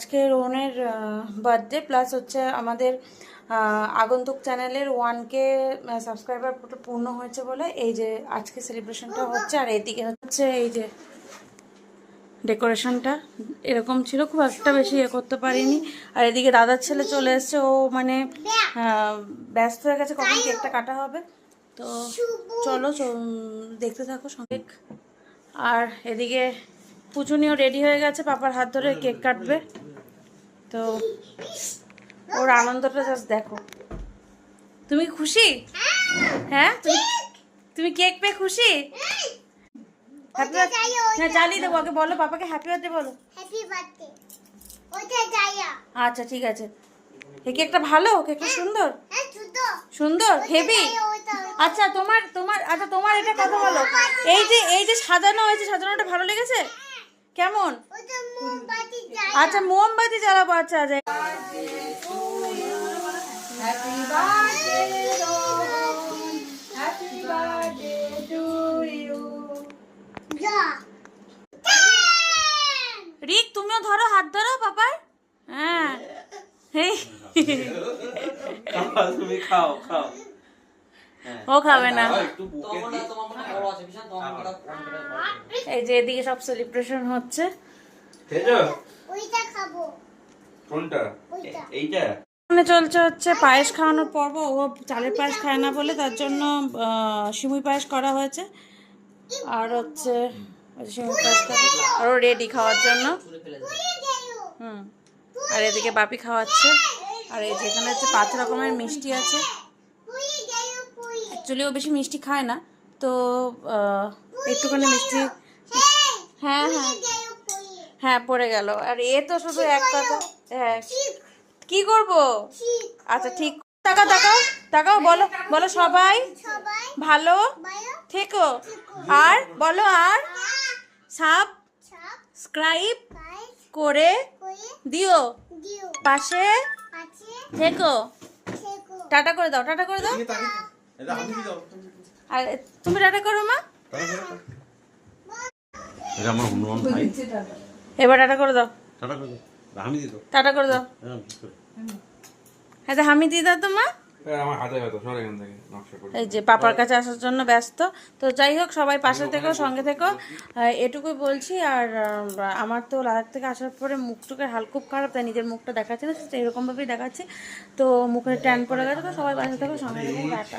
আজকে রোহনের birthday plus হচ্ছে আমাদের আগন্তুক চ্যানেলের 1K সাবস্ক্রাইবার পূর্ণ হয়েছে বলে এই যে আজকে সেলিব্রেশনটা হচ্ছে। আর এদিকে হচ্ছে এই যে ডেকোরেশনটা এরকম ছিল, খুব একটা বেশি করতে পারিনি। আর এদিকে দাদার ছেলে চলে এসছে, ও মানে ব্যস্ত হয়ে গেছে কখন কেকটা কাটা হবে। তো চলো দেখতে থাকো সঙ্গে। আর এদিকে পুচুনিও রেডি হয়ে গেছে, পাপার হাত ধরে কেক কাটবে। তো ওর আনন্দটা জাস্ট দেখো। তুমি খুশি? হ্যাঁ, তুমি কেক পেয়ে খুশি? হ্যাঁ, চালিয়ে দেবো। আগে বলো পাপাকে হ্যাপি বার্থডে বলো। আচ্ছা ঠিক আছে। এই কেকটা ভালো, কেকটা সুন্দর সুন্দর হেভি। আচ্ছা তোমার এটা কথা বলো। এই যে সাজানো হয়েছে, সাজানোটা ভালো লেগেছে? কেমন? আচ্ছা মোমবাতি জ্বালাবো। আচ্ছা আচ্ছা। রিক তুমিও ধরো, হাত ধরো পাপার। হ্যাঁ তুমি খাও খাও। ও খাবে না। এই যে এদিকে সব সেলিব্রেশন হচ্ছে। চলছে হচ্ছে পায়েস খাওয়ানোর পর্ব। ও চালের পায়েস খায় না বলে তার জন্য সিমুই পায়েস করা হয়েছে। আর হচ্ছে সিমুই পায়েস খাবে, আরও রেডি খাওয়ার জন্য। আর এদিকে বাপি খাওয়াচ্ছে। আর এই যেখানে হচ্ছে 5 রকমের মিষ্টি আছে। অ্যাকচুয়ালি ও বেশি মিষ্টি খায় না, তো একটুখানি মিষ্টি। হ্যাঁ হ্যাঁ হ্যাঁ পড়ে গেল। আর এ তো শুধু এক কথা। হ্যাঁ কি করব? আচ্ছা ঠিক। তাকাও তাকাও তাকাও, বলো বলো সবাই ভালো থেকো। আর বলো আর সাবস্ক্রাইব করে দিও, পাশে থেকো। টাটা করে দাও, টাটা করে দাও। আর তুমি টাটা করো মা। এবার টাটা করে দাও, টাটা করে দাও। হ্যাঁ হামি দিয়ে দাও তো মা। এই যে পাপার কাছে আসার জন্য ব্যস্ত। তো যাই হোক, সবাই পাশে থেকো, সঙ্গে থেকো, এটুকুই বলছি। আর আমার তো লাদাখ থেকে আসার পরে মুখটুকে খুব খারাপ, তাই নিজের মুখটা দেখাচ্ছে না, এরকমভাবেই দেখাচ্ছে। তো মুখে ট্যান পড়ে গেছে। তো সবাই পাশে থেকো, সঙ্গে থেকো। টাটা।